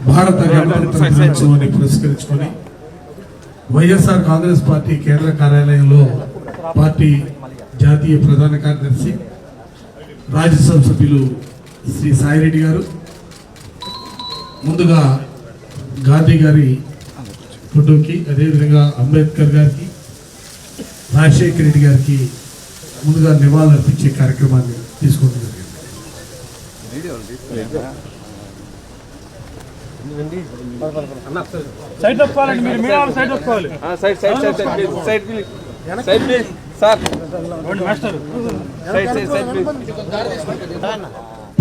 భారత గణతంత్ర దినోత్సవాన్ని పురస్కరించుకొని వైఎస్ఆర్ కాంగ్రెస్ పార్టీ కేంద్ర కార్యాలయంలో పార్టీ జాతీయ ప్రధాన కార్యదర్శి రాజ్యసభ సభ్యులు శ్రీ సాయిరెడ్డి గారు ముందుగా గాంధీ గారి ఫోటోకి, అదేవిధంగా అంబేద్కర్ గారికి, రాజశేఖర రెడ్డి గారికి ముందుగా నివాళులు అర్పించే కార్యక్రమాన్ని తీసుకోవడం జరిగింది.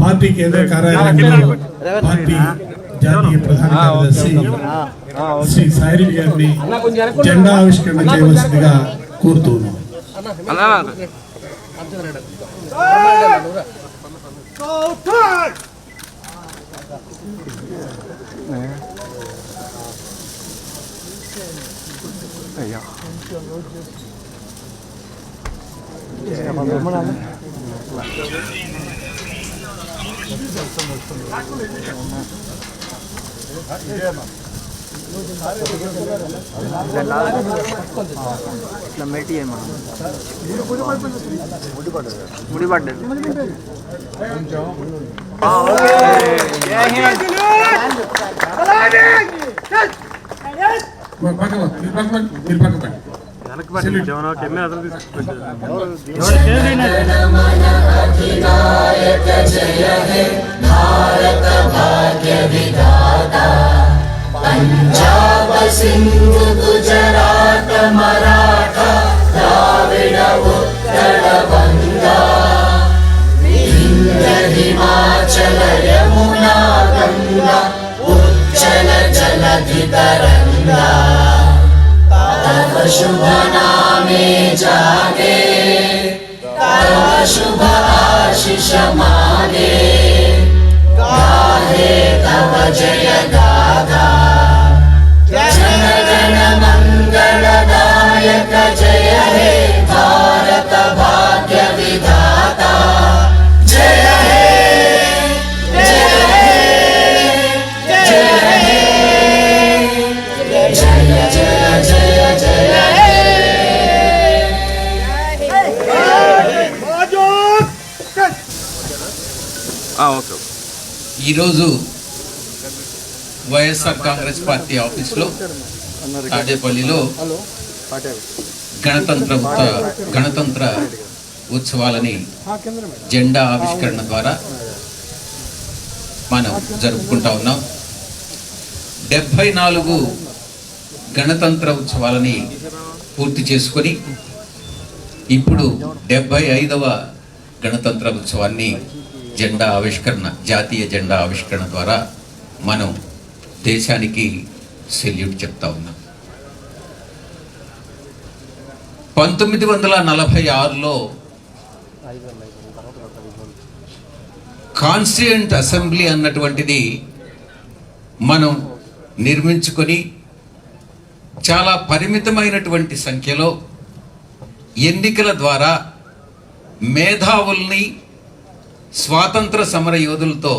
పార్టీ కేంద్ర కార్యాలయంలో పార్టీ జాతీయ ప్రధాన కార్యదర్శి శ్రీ సాయిరెడ్డి గారిని జెండా ఆవిష్కరణ చేయవలసిందిగా కోరుతున్నాను. पंजाब सिंधु गुजरात मराठा द्राविड उत्कल बंगा विंध्य हिमाचल यमुना गंगा उच्चल जलधि तरंगा तव शुभ नामे जागे तव शुभ आशीष मागे गाहे तव जय गाथा जनगण मंगलदायक जय हे भारत भाग्य विधाता जय हे जय हे जय हे जय जय जय जय ఈరోజు వైఎస్ఆర్ కాంగ్రెస్ పార్టీ ఆఫీస్లో తాడేపల్లిలో గణతంత్ర ఉత్సవాలని జెండా ఆవిష్కరణ ద్వారా మనం జరుపుకుంటా ఉన్నాం. 74 గణతంత్ర ఉత్సవాలని పూర్తి చేసుకొని ఇప్పుడు 75వ గణతంత్ర ఉత్సవాన్ని జెండా ఆవిష్కరణ, జాతీయ జెండా ఆవిష్కరణ ద్వారా మనం దేశానికి సెల్యూట్ చెప్తా ఉన్నాం. 1946లో కాన్స్టిట్యూయెంట్ అసెంబ్లీ అన్నటువంటిది మనం నిర్మించుకొని చాలా పరిమితమైనటువంటి సంఖ్యలో ఎన్నికల ద్వారా మేధావుల్ని స్వాతంత్ర సమర యోధులతో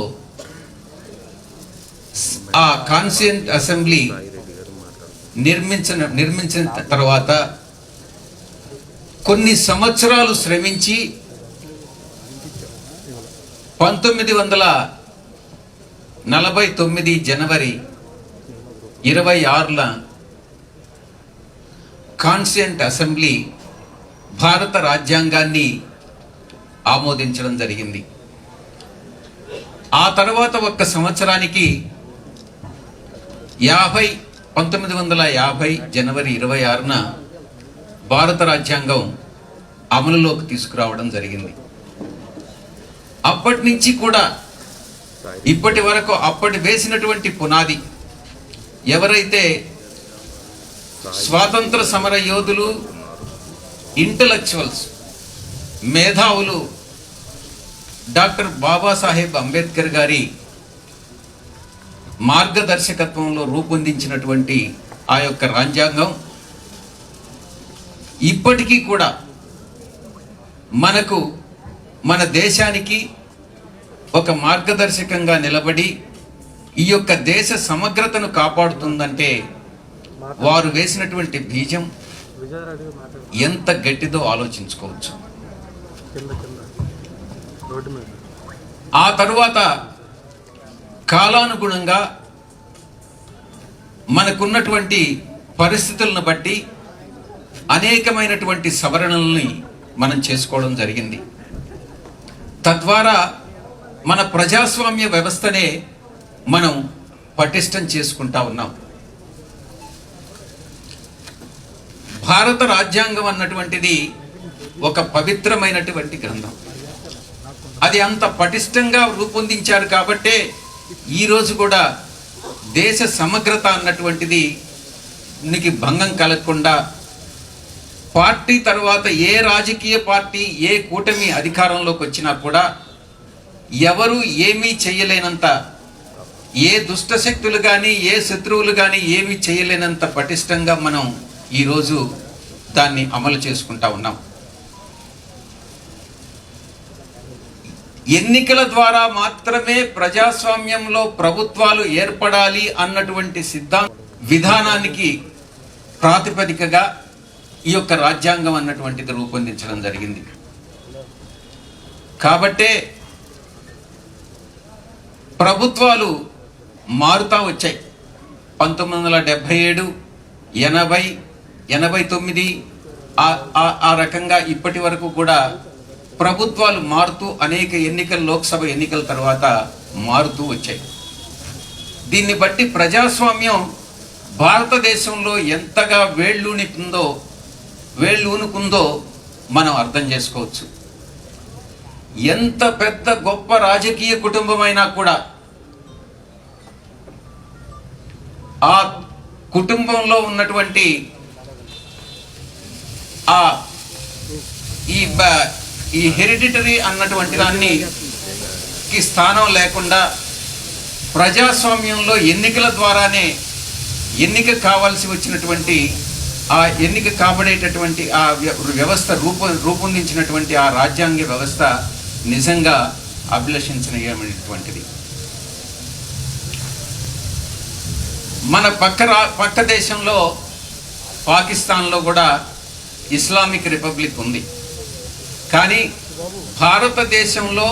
ఆ కాన్స్టిట్యూయెంట్ అసెంబ్లీ నిర్మించిన తర్వాత కొన్ని సంవత్సరాలు శ్రమించి 1949 జనవరి 26న కాన్స్టిట్యూయెంట్ అసెంబ్లీ భారత రాజ్యాంగాన్ని ఆమోదించడం జరిగింది. ఆ తర్వాత ఒక్క సంవత్సరానికి 1950 జనవరి 26న భారత రాజ్యాంగం అమలులోకి తీసుకురావడం జరిగింది. అప్పటి నుంచి కూడా ఇప్పటి వరకు అప్పటి వేసినటువంటి పునాది ఎవరైతే స్వాతంత్ర సమర యోధులు, ఇంటలెక్చువల్స్, మేధావులు డాక్టర్ బాబాసాహెబ్ అంబేద్కర్ గారి మార్గదర్శకత్వంలో రూపొందించినటువంటి ఆ యొక్క రాజ్యాంగం ఇప్పటికీ కూడా మనకు, మన దేశానికి ఒక మార్గదర్శకంగా నిలబడి ఈ యొక్క దేశ సమగ్రతను కాపాడుతుందంటే వారు వేసినటువంటి బీజం ఎంత గట్టిదో ఆలోచించుకోవచ్చు. ఆ తరువాత కాలానుగుణంగా మనకున్నటువంటి పరిస్థితులను బట్టి అనేకమైనటువంటి సవరణల్ని మనం చేసుకోవడం జరిగింది. తద్వారా మన ప్రజాస్వామ్య వ్యవస్థనే మనం పటిష్టం చేసుకుంటా ఉన్నాం. భారత రాజ్యాంగం అన్నటువంటిది ఒక పవిత్రమైనటువంటి గ్రంథం. అది అంత పటిష్టంగా రూపొందించారు కాబట్టే ఈరోజు కూడా దేశ సమగ్రత అన్నటువంటిది నీకు భంగం కలగకుండా, పార్టీ తర్వాత ఏ రాజకీయ పార్టీ, ఏ కూటమి అధికారంలోకి వచ్చినా కూడా ఎవరు ఏమీ చేయలేనంత, ఏ దుష్ట శక్తులు కానీ ఏ శత్రువులు కానీ ఏమీ చేయలేనంత పటిష్టంగా మనం ఈరోజు దాన్ని అమలు చేసుకుంటా ఉన్నాం. ఎన్నికల ద్వారా మాత్రమే ప్రజాస్వామ్యంలో ప్రభుత్వాలు ఏర్పడాలి అన్నటువంటి సిద్ధాంత విధానానికి ప్రాతిపదికగా ఈ యొక్క రాజ్యాంగం అన్నటువంటిది రూపొందించడం జరిగింది. కాబట్టే ప్రభుత్వాలు మారుతా వచ్చాయి. 1977, 80, 89 ఆ రకంగా ఇప్పటి వరకు కూడా ప్రభుత్వాలు మారుతూ అనేక ఎన్నికలు, లోక్సభ ఎన్నికల తర్వాత మారుతూ వచ్చాయి. దీన్ని బట్టి ప్రజాస్వామ్యం భారతదేశంలో ఎంతగా వేళ్ళూనుకుందో మనం అర్థం చేసుకోవచ్చు. ఎంత పెద్ద గొప్ప రాజకీయ కుటుంబమైనా కూడా ఆ కుటుంబంలో ఉన్నటువంటి ఈ హెరిడిటరీ అన్నటువంటి దానికి స్థానం లేకుండా ప్రజాస్వామ్యంలో ఎన్నికల ద్వారానే ఎన్నిక కావాల్సి వచ్చినటువంటి, ఆ ఎన్నిక కాబడేటటువంటి ఆ వ్యవస్థ రూపొందించినటువంటి ఆ రాజ్యాంగ వ్యవస్థ నిజంగా అభిలషించనీయమైనటువంటిది. మన పక్క దేశంలో పాకిస్తాన్లో కూడా ఇస్లామిక్ రిపబ్లిక్ ఉంది. కానీ భారతదేశంలో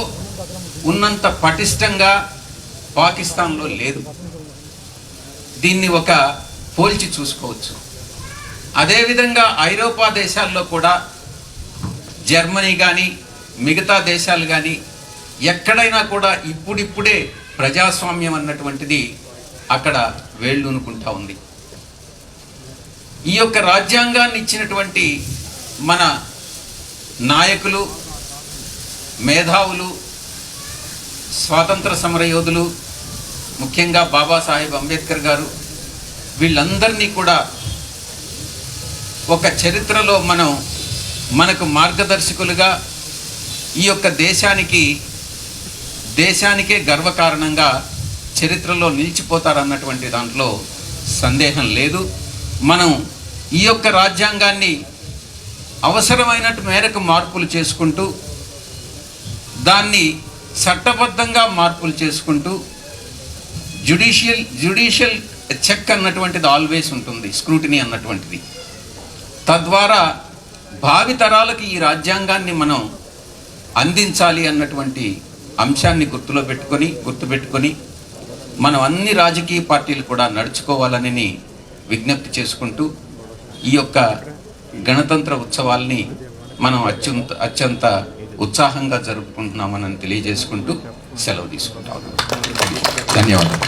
ఉన్నంత పటిష్టంగా పాకిస్తాన్లో లేదు. దీన్ని ఒక పోల్చి చూసుకోవచ్చు. అదేవిధంగా ఐరోపా దేశాల్లో కూడా, జర్మనీ కానీ మిగతా దేశాలు కానీ ఎక్కడైనా కూడా ఇప్పుడిప్పుడే ప్రజాస్వామ్యం అన్నటువంటిది అక్కడ వేళ్ళూనుకుంటా ఉంది. ఈ యొక్క రాజ్యాంగాన్ని ఇచ్చినటువంటి మన నాయకులు, మేధావులు, స్వాతంత్ర సమరయోధులు, ముఖ్యంగా బాబాసాహెబ్ అంబేద్కర్ గారు, వీళ్ళందరినీ కూడా ఒక చరిత్రలో మనకు మార్గదర్శకులుగా ఈ యొక్క దేశానికే గర్వకారణంగా చరిత్రలో నిలిచిపోతారన్నటువంటి దాంట్లో సందేహం లేదు. మనం ఈ యొక్క రాజ్యాంగాన్ని అవసరమైన మేరకు మార్పులు చేసుకుంటూ, దాన్ని చట్టబద్ధంగా మార్పులు చేసుకుంటూ, జ్యుడిషియల్ చెక్ అన్నటువంటిది ఆల్వేస్ ఉంటుంది, స్క్రూటినీ అన్నటువంటిది. తద్వారా భావితరాలకు ఈ రాజ్యాంగాన్ని మనం అందించాలి అన్నటువంటి అంశాన్ని గుర్తుపెట్టుకొని మనం అన్ని రాజకీయ పార్టీలు కూడా నడుచుకోవాలని విజ్ఞప్తి చేసుకుంటూ ఈ యొక్క గణతంత్ర ఉత్సవాల్ని మనం అత్యంత ఉత్సాహంగా జరుపుకుంటున్నామని తెలియజేసుకుంటూ సెలవు తీసుకుంటాం. ధన్యవాదాలు.